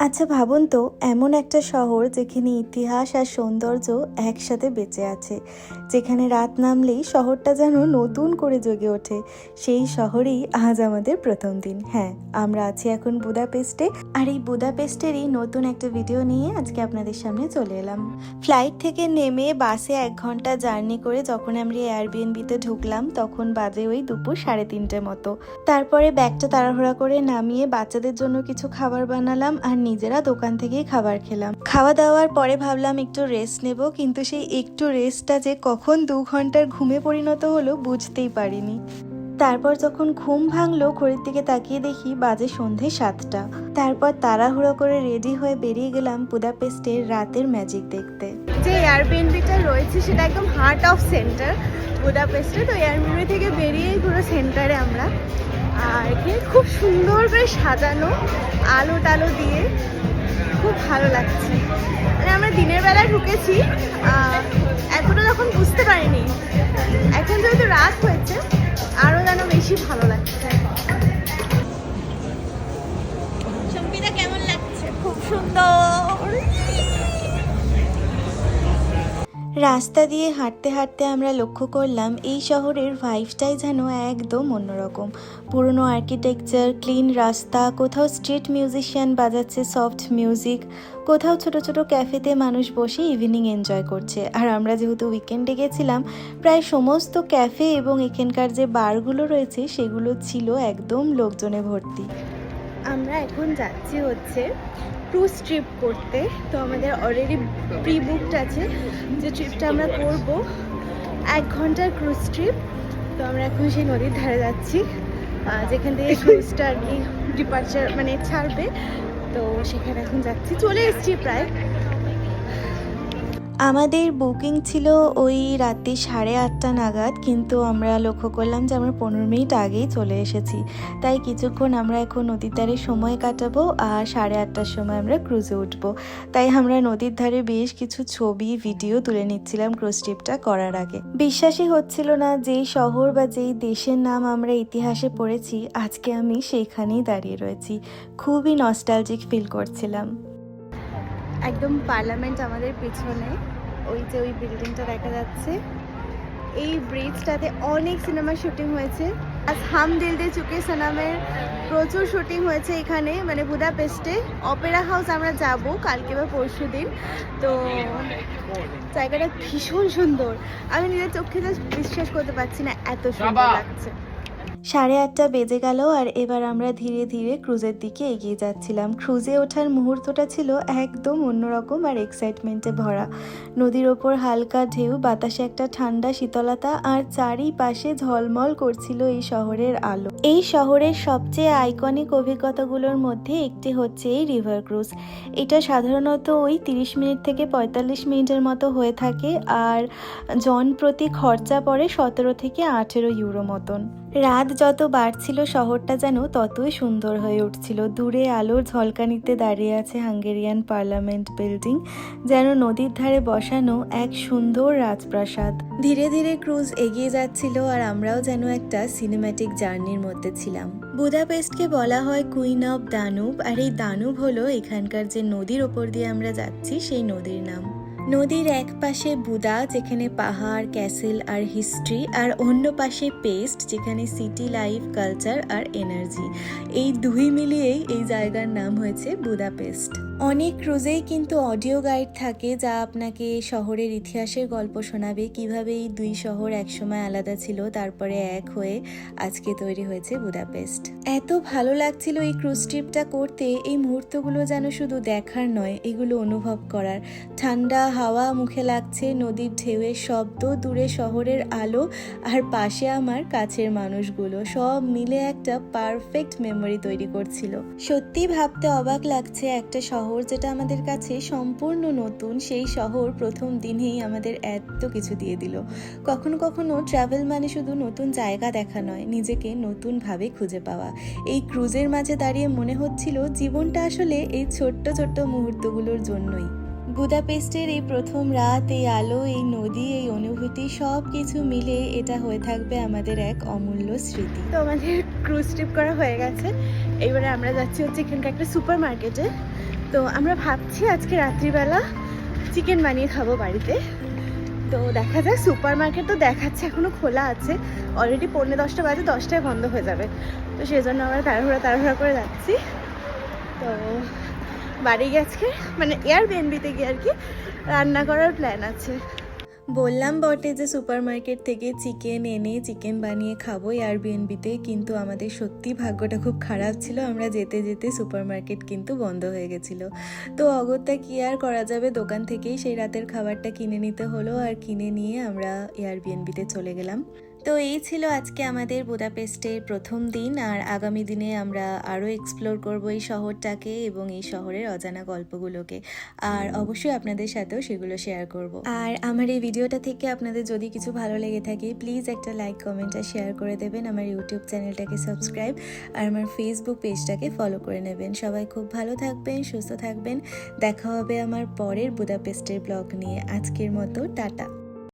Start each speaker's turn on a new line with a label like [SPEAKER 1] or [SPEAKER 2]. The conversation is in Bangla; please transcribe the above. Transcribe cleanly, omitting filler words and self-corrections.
[SPEAKER 1] আচ্ছা ভাবুন তো, এমন একটা শহর যেখানে ইতিহাস আর সৌন্দর্য একসাথে বেঁচে আছে, যেখানে রাত নামলেই শহরটা যেন নতুন করে জেগে ওঠে। সেই শহরেই আজ আমাদের প্রথম দিন। হ্যাঁ, আমরা আছি এখন বুদাপেস্টে, আর এই বুদাপেস্টেরই নতুন একটা ভিডিও নিয়ে আজকে আপনাদের সামনে চলে এলাম। ফ্লাইট থেকে নেমে বাসে 1 ঘন্টা জার্নি করে যখন আমরা এয়ারবিএনবিতে ঢুকলাম, তখন বাজে ওই দুপুর 3:30 মতো। তারপরে ব্যাগটা তাড়াহুড়া করে নামিয়ে বাচ্চাদের জন্য কিছু খাবার বানালাম, আর নিজেরা দোকান থেকেই খাবার খেলাম। খাওয়া দাওয়ার পরে ভাবলাম একটু রেস্ট নেব, কিন্তু সেই একটু রেস্টটা যে কখন 2 ঘন্টার ঘুমে পরিণত হলো বুঝতেই পারিনি। তারপর যখন ঘুম ভাঙলো, ঘড়ির দিকে তাকিয়ে দেখি বাজে সন্ধে 7টা। তারপর তাড়াহুড়ো করে রেডি হয়ে বেরিয়ে গেলাম বুদাপেস্টের রাতের ম্যাজিক দেখতে।
[SPEAKER 2] যে এয়ারবিএনবিটা রয়েছে সেটা একদম হার্ট অফ সেন্টার বুদাপেস্টে। তো এয়ারবিএনবি থেকে বেরিয়েই পুরো সেন্টারে আমরা, আর এখানে খুব সুন্দর করে সাজানো, আলো টালো দিয়ে খুব ভালো লাগছে। মানে আমরা দিনের বেলায় ঢুকেছি, এতটা তখন বুঝতে পারিনি। এখন যেহেতু রাত হয়েছে আরও যেন বেশি ভালো লাগছে। সম্পিতা কেমন লাগছে? খুব সুন্দর।
[SPEAKER 1] রাস্তা দিয়ে হাঁটতে হাঁটতে আমরা লক্ষ্য করলাম এই শহরের ভাইবটাই যেন একদম অন্যরকম। পুরনো আর্কিটেকচার, ক্লিন রাস্তা, কোথাও স্ট্রিট মিউজিশিয়ান বাজাচ্ছে সফট মিউজিক, কোথাও ছোট ছোট ক্যাফেতে মানুষ বসে ইভিনিং এনজয় করছে। আর আমরা যেহেতু উইকেন্ডে গেছিলাম, প্রায় সমস্ত ক্যাফে এবং এখানকার যে বারগুলো রয়েছে সেগুলো ছিল একদম লোকজনে ভর্তি।
[SPEAKER 2] আমরা এখন যাচ্ছি হচ্ছে ক্রুজ ট্রিপ করতে। তো আমাদের অলরেডি প্রি বুকড আছে যে ট্রিপটা আমরা করব, 1 ঘন্টার ক্রুজ ট্রিপ। তো আমরা এখন সেই নদীর ধারে যাচ্ছি, যেখান থেকে ক্রুজটা আর কি ডিপার্চার মানে ছাড়বে। তো সেখানে এখন যাচ্ছি, চলে এসেছি প্রায়।
[SPEAKER 1] আমাদের বুকিং ছিল ওই রাতে 8:30 নাগাদ, কিন্তু আমরা লক্ষ্য করলাম যে আমরা 15 মিনিট আগেই চলে এসেছি। তাই কিছুক্ষণ আমরা এখন নদীর ধারে সময় কাটাবো, আর 8:30টার সময় আমরা ক্রুজে উঠবো। তাই আমরা নদীর ধারে বেশ কিছু ছবি ভিডিও তুলে নিচ্ছিলাম ক্রুজ ট্রিপটা করার আগে। বিশ্বাসই হচ্ছিল না যেই শহর বা যেই দেশের নাম আমরা ইতিহাসে পড়েছি, আজকে আমি সেইখানেই দাঁড়িয়ে রয়েছি। খুবই নস্টালজিক ফিল করছিলাম।
[SPEAKER 2] একদম পার্লামেন্ট আমাদের পিছনে, ওই যে ওই বিল্ডিংটা দেখা যাচ্ছে। এই ব্রিজটাতে অনেক সিনেমা শুটিং হয়েছে। আজ হাম দিল দে চুকে সনমের প্রচুর শুটিং হয়েছে এখানে, মানে বুদাপেস্টে। অপেরা হাউস আমরা যাব কালকে বা পরশু দিন। তো জায়গাটা ভীষণ সুন্দর, আমি নিজের চোখে জাস্ট বিশ্বাস করতে পারছি না, এত সুন্দর লাগছে।
[SPEAKER 1] 8:30 বেজে গেল, আর এবার আমরা ধীরে ধীরে ক্রুজের দিকে এগিয়ে যাচ্ছিলাম। ক্রুজে ওঠার মুহূর্তটা ছিল একদম অন্যরকম আর এক্সাইটমেন্টে ভরা। নদীর ওপর হালকা ঢেউ, বাতাসে একটা ঠান্ডা শীতলতা, আর চারিপাশে ঝলমল করছিল এই শহরের আলো। এই শহরের সবচেয়ে আইকনিক অভিজ্ঞতাগুলোর মধ্যে একটি হচ্ছে এই রিভার ক্রুজ। এটা সাধারণত ওই 30 মিনিট থেকে 45 মিনিটের মতো হয়ে থাকে, আর জন প্রতি খরচা পড়ে 17 থেকে 18 ইউরো মতন। রাত যত বাড়ছিল শহরটা যেন ততই সুন্দর হয়ে উঠছিল। দূরে আলোর ঝলকানিতে দাঁড়িয়ে আছে হাঙ্গেরিয়ান পার্লামেন্ট বিল্ডিং, যেন নদীর ধারে বসানো এক সুন্দর রাজপ্রাসাদ। ধীরে ধীরে ক্রুজ এগিয়ে যাচ্ছিল, আর আমরাও যেন একটা সিনেম্যাটিক জার্নির মধ্যে ছিলাম। বুদাপেস্টকে বলা হয় কুইন অফ দানুব, আর এই দানুব হলো এখানকার যে নদীর ওপর দিয়ে আমরা যাচ্ছি সেই নদীর নাম। নদীর এক পাশে বুদা, যেখানে পাহাড়, ক্যাসেল আর হিস্ট্রি, আর অন্য পাশে পেস্ট, যেখানে সিটি লাইফ, কালচার আর এনার্জি। এই দুই মিলিয়েই এই জায়গার নাম হয়েছে বুদাপেস্ট। অনেক ক্রুজেই কিন্তু অডিও গাইড থাকে, যা আপনাকে শহরের ইতিহাসের গল্প শোনাবে, কিভাবে এই দুই শহর একসময় আলাদা ছিল, তারপরে এক হয়ে আজকে তৈরি হয়েছে বুদাপেস্ট। এত ভালো লাগছিল এই ক্রুজ ট্রিপটা করতে। এই মুহূর্তগুলো যেন শুধু দেখার নয়, এগুলো অনুভব করার। ঠান্ডা হাওয়া মুখে লাগছে, নদীর ঢেউয়ের শব্দ, দূরে শহরের আলো, আর পাশে আমার কাছের মানুষগুলো, সব মিলে একটা পারফেক্ট মেমোরি তৈরি করছিল। সত্যি ভাবতে অবাক লাগছে, একটা শহর যেটা আমাদের কাছে সম্পূর্ণ নতুন, সেই শহর প্রথম দিনেই আমাদের এত কিছু দিয়ে দিল। কখনো কখনো ট্রাভেল মানে শুধু নতুন জায়গা দেখা নয়, নিজেকে নতুন ভাবে খুঁজে পাওয়া। এই ক্রুজের মাঝে দাঁড়িয়ে মনে হচ্ছিল জীবনটা আসলে এই ছোট্ট ছোট্ট মুহূর্তগুলোর জন্যই। বুদাপেস্টের এই প্রথম রাত, এই আলো, এই নদী, এই অনুভূতি, সব কিছু মিলে এটা হয়ে থাকবে আমাদের এক অমূল্য স্মৃতি।
[SPEAKER 2] তো আমাদের ক্রুজ ট্রিপ করা হয়ে গেছে, এইবারে আমরা যাচ্ছি হচ্ছে এখানকার একটা সুপার মার্কেটে। তো তো আমরা ভাবছি আজকে রাত্রিবেলা চিকেন বানিয়ে খাবো বাড়িতে। তো দেখা যাক, সুপার মার্কেট তো দেখাচ্ছে এখনও খোলা আছে, অলরেডি 10:45 বাজে, 10টায় বন্ধ হয়ে যাবে। তো সেই জন্য আমরা তাড়াহুড়া করে যাচ্ছি। তো বাড়ি গিয়ে আজকে মানে এয়ারবিএনবিতে গিয়ে আর কি রান্না করার প্ল্যান আছে।
[SPEAKER 1] বললাম বটে যে সুপার মার্কেট থেকে চিকেন এনে চিকেন বানিয়ে খাবো এয়ারবিএনবিতে, কিন্তু আমাদের সত্যি ভাগ্যটা খুব খারাপ ছিল। আমরা যেতে যেতে সুপার মার্কেট কিন্তু বন্ধ হয়ে গেছিলো। তো অগত্যা কি আর করা যাবে, দোকান থেকেই সেই রাতের খাবারটা কিনে নিতে হলো, আর কিনে নিয়ে আমরা এয়ারবিএনবিতে চলে গেলাম। তো এই ছিল আজকে আমাদের বুদাপেস্টের প্রথম দিন, আর আগামী দিনে আমরা আরও এক্সপ্লোর করব এই শহরটাকে এবং এই শহরের অজানা গল্পগুলোকে, আর অবশ্যই আপনাদের সাথেও সেগুলো শেয়ার করব। আর আমার এই ভিডিওটা থেকে আপনাদের যদি কিছু ভালো লেগে থাকে প্লিজ একটা লাইক, কমেন্ট আর শেয়ার করে দেবেন। আমার ইউটিউব চ্যানেলটাকে সাবস্ক্রাইব আর আমার ফেসবুক পেজটাকে ফলো করে নেবেন। সবাই খুব ভালো থাকবেন, সুস্থ থাকবেন। দেখা হবে আমার পরের বুদাপেস্টের ব্লগ নিয়ে। আজকের মতো টাটা।